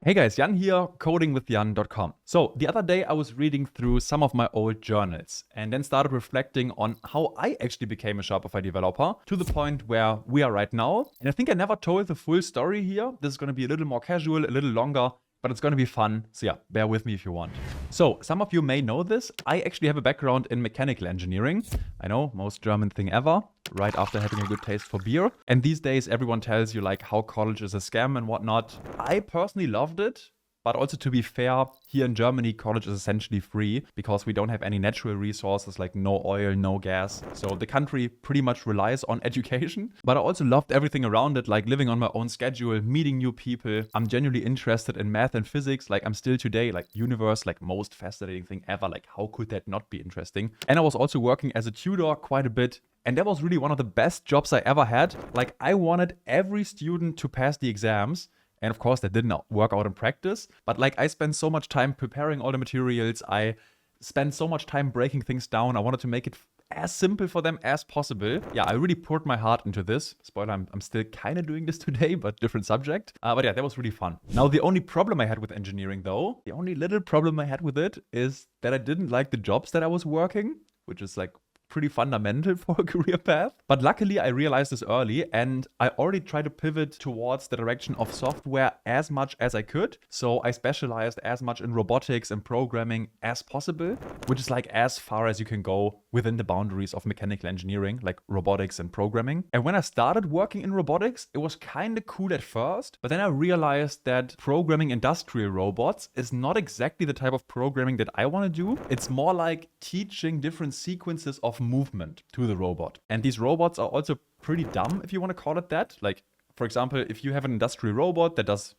Hey guys, Jan here, codingwithjan.com. So the other day I was reading through some of my old journals and then started reflecting on how I actually became a Shopify developer to the point where we are right now. And I think I never told the full story here. This is going to be a little more casual, a little longer, but it's going to be fun. So yeah, bear with me if you want. So some of you may know this. I actually have a background in mechanical engineering. I know, most German thing ever, right after having a good taste for beer. And these days everyone tells you like how college is a scam and whatnot. I personally loved it. But also, to be fair, here in Germany, college is essentially free because we don't have any natural resources like no oil, no gas. So the country pretty much relies on education. But I also loved everything around it, like living on my own schedule, meeting new people. I'm genuinely interested in math and physics, like I'm still today, like universe, like most fascinating thing ever. Like how could that not be interesting? And I was also working as a tutor quite a bit. And that was really one of the best jobs I ever had. Like I wanted every student to pass the exams. And of course, that didn't work out in practice. But like I spent so much time preparing all the materials. I spent so much time breaking things down. I wanted to make it as simple for them as possible. Yeah, I really poured my heart into this. Spoiler, I'm still kind of doing this today, but different subject. But yeah, that was really fun. Now, the only problem I had with engineering though, the only little problem I had with it is that I didn't like the jobs that I was working, which is like pretty fundamental for a career path. But luckily I realized this early and I already tried to pivot towards the direction of software as much as I could. So I specialized as much in robotics and programming as possible, which is like as far as you can go within the boundaries of mechanical engineering, like robotics and programming. And when I started working in robotics, it was kind of cool at first, but then I realized that programming industrial robots is not exactly the type of programming that I want to do. It's more like teaching different sequences of movement to the robot. And these robots are also pretty dumb, if you want to call it that. Like, for example, if you have an industrial robot that does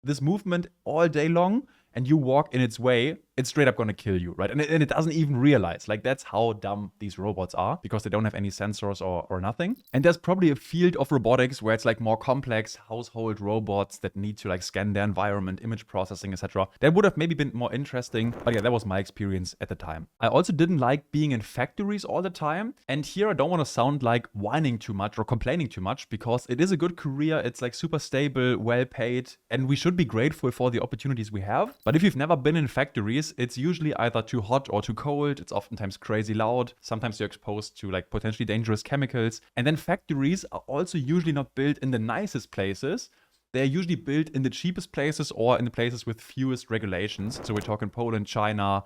this movement all day long and you walk in its way, it's straight up gonna kill you, right? And it doesn't even realize. Like, that's how dumb these robots are because they don't have any sensors or nothing. And there's probably a field of robotics where it's like more complex household robots that need to like scan their environment, image processing, etc. That would have maybe been more interesting. But yeah, that was my experience at the time. I also didn't like being in factories all the time. And here I don't want to sound like whining too much or complaining too much because it is a good career. It's like super stable, well paid, and we should be grateful for the opportunities we have. But if you've never been in factories, it's usually either too hot or too cold. It's oftentimes crazy loud. Sometimes you're exposed to like potentially dangerous chemicals. And then factories are also usually not built in the nicest places. They're usually built in the cheapest places or in the places with fewest regulations. So we're talking Poland, China,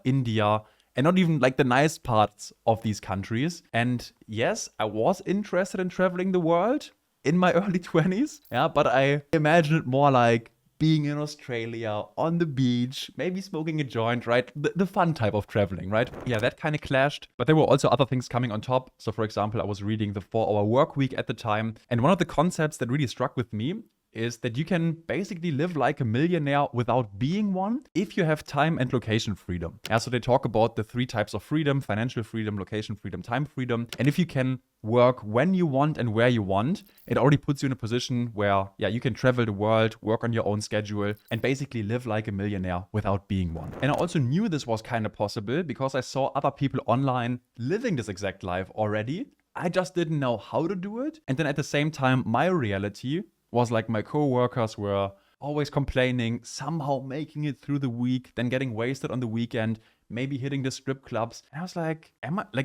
India, and not even like the nice parts of these countries. And yes, I was interested in traveling the world in my early 20s. Yeah, but I imagine it more like being in Australia, on the beach, maybe smoking a joint, right? The fun type of traveling, right? Yeah, that kind of clashed. But there were also other things coming on top. So for example, I was reading the 4-Hour Work Week at the time. And one of the concepts that really struck with me is that you can basically live like a millionaire without being one if you have time and location freedom. Yeah, so they talk about the 3 types of freedom: financial freedom, location freedom, time freedom. And if you can work when you want and where you want, it already puts you in a position where, yeah, you can travel the world, work on your own schedule, and basically live like a millionaire without being one. And I also knew this was kind of possible because I saw other people online living this exact life already. I just didn't know how to do it. And then at the same time, my reality was like my coworkers were always complaining, somehow making it through the week, then getting wasted on the weekend, maybe hitting the strip clubs. And I was like,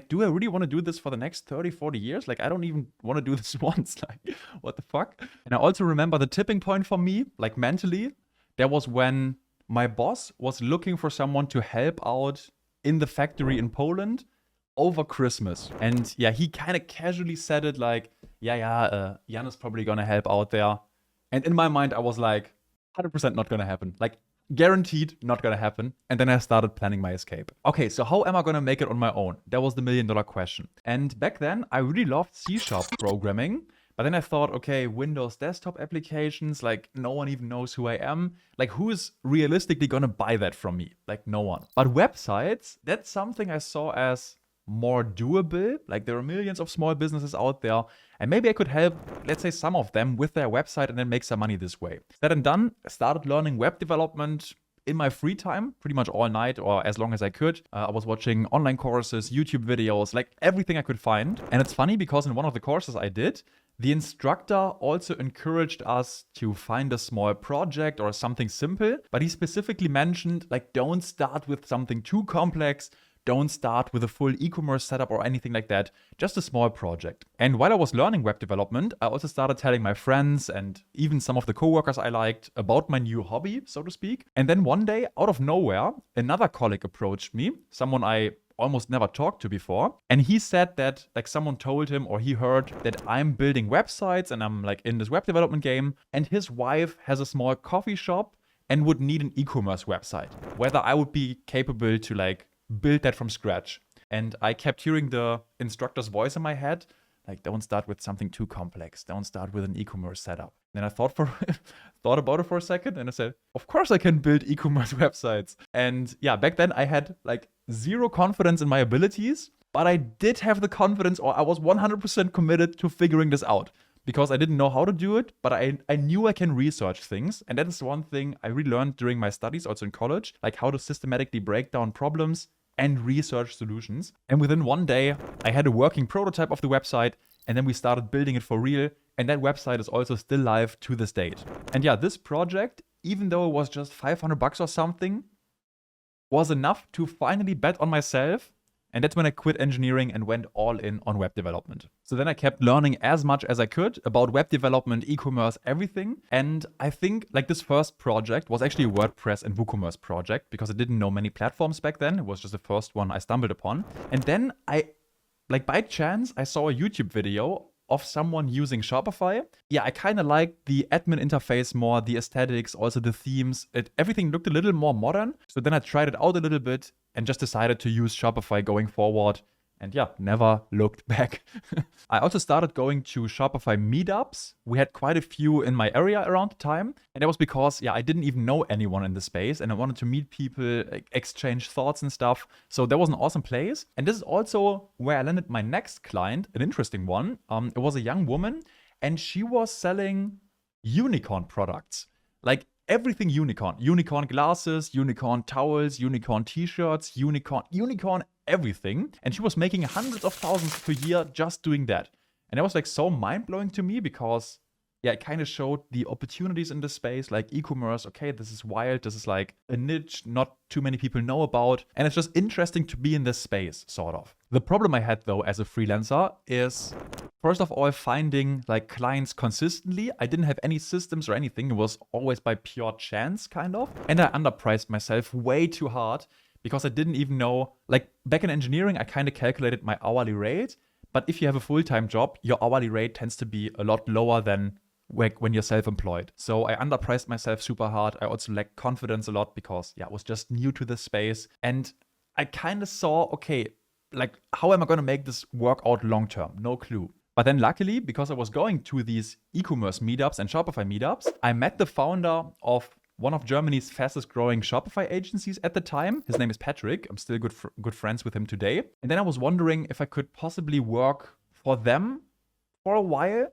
do I really want to do this for the next 30, 40 years? Like, I don't even want to do this once. Like, what the fuck? And I also remember the tipping point for me, like mentally, that was when my boss was looking for someone to help out in the factory in Poland over Christmas. And yeah, he kind of casually said it like, Jan is probably gonna help out there. And in my mind, I was like, 100% not gonna happen. Like, guaranteed not gonna happen. And then I started planning my escape. Okay, so how am I gonna make it on my own? That was the $1 million question. And back then, I really loved C# programming. But then I thought, okay, Windows desktop applications, like no one even knows who I am. Like, who is realistically gonna buy that from me? Like, no one. But websites, that's something I saw as more doable. Like, there are millions of small businesses out there, and maybe I could help, let's say, some of them with their website and then make some money this way. Said and done, I started learning web development in my free time, pretty much all night or as long as I could. I was watching online courses, YouTube videos, like everything I could find. And it's funny because in one of the courses I did, The instructor also encouraged us to find a small project or something simple, but he specifically mentioned, like, don't start with something too complex. Don't start with a full e-commerce setup or anything like that, just a small project. And while I was learning web development, I also started telling my friends and even some of the coworkers I liked about my new hobby, so to speak. And then one day, out of nowhere, another colleague approached me, someone I almost never talked to before. And he said that, like, someone told him, or he heard that I'm building websites and I'm like in this web development game, and his wife has a small coffee shop and would need an e-commerce website, whether I would be capable to like build that from scratch. And I kept hearing the instructor's voice in my head, like, don't start with something too complex. Don't start with an e-commerce setup. Then I thought about it for a second, and I said, of course I can build e-commerce websites. And yeah, back then I had like zero confidence in my abilities, but I did have the confidence, or I was 100% committed to figuring this out. Because I didn't know how to do it, but I knew I can research things. And that is one thing I really learned during my studies, also in college, like how to systematically break down problems and research solutions. And within one day, I had a working prototype of the website, and then we started building it for real. And that website is also still live to this date. And yeah, this project, even though it was just $500 or something, was enough to finally bet on myself. And that's when I quit engineering and went all in on web development. So then I kept learning as much as I could about web development, e-commerce, everything. And I think like this first project was actually a WordPress and WooCommerce project because I didn't know many platforms back then. It was just the first one I stumbled upon. And then like by chance, I saw a YouTube video of someone using Shopify. Yeah, I kind of liked the admin interface more, the aesthetics, also the themes. Everything looked a little more modern. So then I tried it out a little bit and just decided to use Shopify going forward. And yeah, never looked back. I also started going to Shopify meetups. We had quite a few in my area around the time. And that was because, yeah, I didn't even know anyone in the space. And I wanted to meet people, exchange thoughts and stuff. So that was an awesome place. And this is also where I landed my next client, an interesting one. It was a young woman and she was selling unicorn products. Like everything unicorn. Unicorn glasses, unicorn towels, unicorn t-shirts, unicorn everything. And she was making hundreds of thousands per year just doing that. And that was like so mind-blowing to me because, yeah, it kind of showed the opportunities in this space, like e-commerce. Okay, this is wild. This is like a niche not too many people know about. And it's just interesting to be in this space, sort of. The problem I had, though, as a freelancer is, first of all, finding like clients consistently. I didn't have any systems or anything. It was always by pure chance, kind of. And I underpriced myself way too hard because I didn't even know, like back in engineering, I kind of calculated my hourly rate. But if you have a full-time job, your hourly rate tends to be a lot lower than when you're self-employed. So I underpriced myself super hard. I also lacked confidence a lot because, yeah, I was just new to this space. And I kind of saw, okay, like, how am I going to make this work out long term? No clue. But then luckily, because I was going to these e-commerce meetups and Shopify meetups, I met the founder of one of Germany's fastest growing Shopify agencies at the time. His name is Patrick. I'm still good friends with him today. And then I was wondering if I could possibly work for them for a while.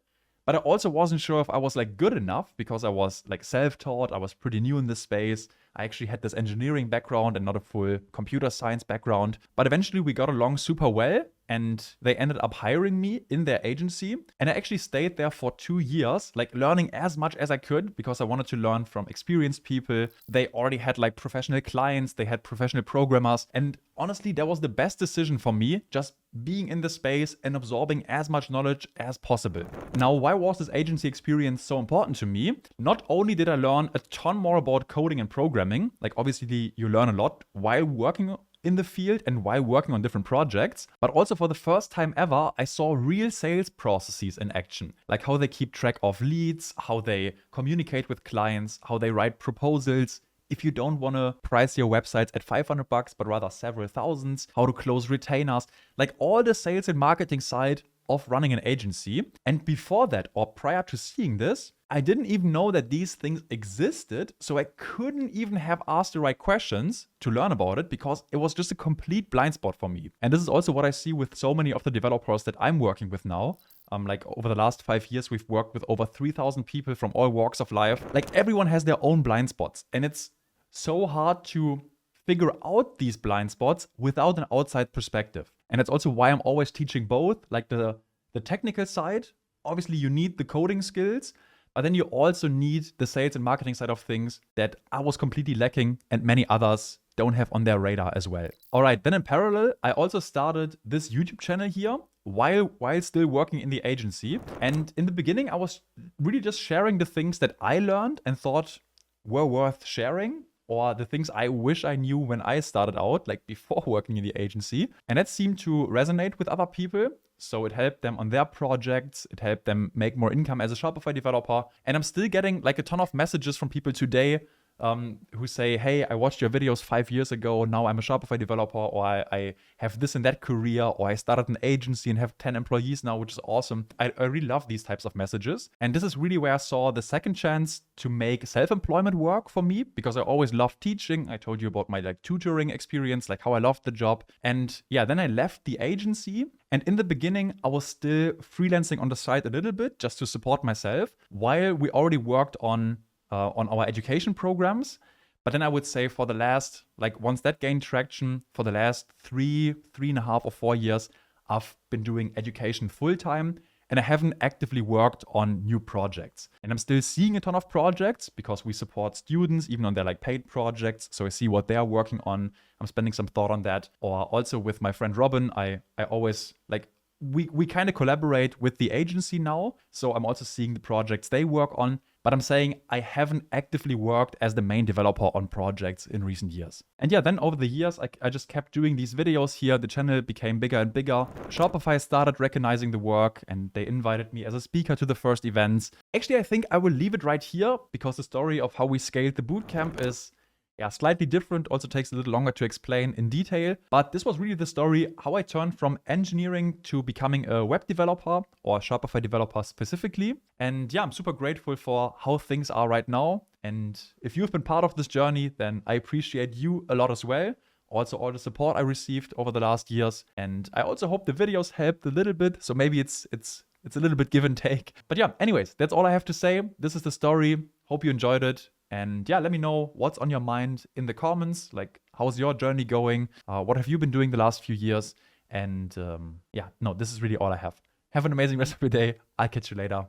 But I also wasn't sure if I was like good enough because I was like self-taught. I was pretty new in this space. I actually had this engineering background and not a full computer science background. But eventually we got along super well and they ended up hiring me in their agency. And I actually stayed there for 2 years, like learning as much as I could because I wanted to learn from experienced people. They already had like professional clients. They had professional programmers. And honestly, that was the best decision for me, just being in the space and absorbing as much knowledge as possible. Now, why was this agency experience so important to me? Not only did I learn a ton more about coding and programming, like obviously you learn a lot while working in the field and while working on different projects, but also for the first time ever, I saw real sales processes in action, like how they keep track of leads, how they communicate with clients, how they write proposals. If you don't want to price your websites at $500, but rather several thousands, how to close retainers, like all the sales and marketing side of running an agency. And before that, or prior to seeing this, I didn't even know that these things existed. So I couldn't even have asked the right questions to learn about it because it was just a complete blind spot for me. And this is also what I see with so many of the developers that I'm working with now. Like over the last 5 years, we've worked with over 3,000 people from all walks of life. Like everyone has their own blind spots. And it's so hard to figure out these blind spots without an outside perspective. And that's also why I'm always teaching both, like the technical side obviously you need the coding skills, but then you also need the sales and marketing side of things that I was completely lacking and many others don't have on their radar as well. All right, then in parallel, I also started this YouTube channel here while still working in the agency. And in the beginning, I was really just sharing the things that I learned and thought were worth sharing, or the things I wish I knew when I started out, like before working in the agency. And that seemed to resonate with other people. So it helped them on their projects. It helped them make more income as a Shopify developer. And I'm still getting like a ton of messages from people today who say, hey, I watched your videos 5 years ago. Now I'm a Shopify developer, or I have this and that career, or I started an agency and have 10 employees now, which is awesome. I really love these types of messages. And this is really where I saw the second chance to make self-employment work for me, because I always loved teaching. I told you about my like tutoring experience, like how I loved the job. And yeah, then I left the agency. And in the beginning, I was still freelancing on the side a little bit just to support myself, while we already worked on our education programs. But then I would say for the last, like once that gained traction, for the last 3.5 or 4 years, I've been doing education full time, and I haven't actively worked on new projects. And I'm still seeing a ton of projects because we support students even on their like paid projects. So I see what they're working on. I'm spending some thought on that. Or also with my friend Robin, I always like, we kind of collaborate with the agency now. So I'm also seeing the projects they work on. But I'm saying I haven't actively worked as the main developer on projects in recent years. And yeah, then over the years, I just kept doing these videos here. The channel became bigger and bigger. Shopify started recognizing the work, and they invited me as a speaker to the first events. Actually, I think I will leave it right here, because the story of how we scaled the bootcamp is slightly different, also takes a little longer to explain in detail. But this was really the story how I turned from engineering to becoming a web developer, or Shopify developer specifically. And yeah, I'm super grateful for how things are right now. And if you've been part of this journey, then I appreciate you a lot as well. Also all the support I received over the last years. And I also hope the videos helped a little bit. So maybe it's a little bit give and take. But yeah, anyways, that's all I have to say. This is the story. Hope you enjoyed it. And yeah, let me know what's on your mind in the comments. Like, how's your journey going? What have you been doing the last few years? And this is really all I have. Have an amazing rest of your day. I'll catch you later.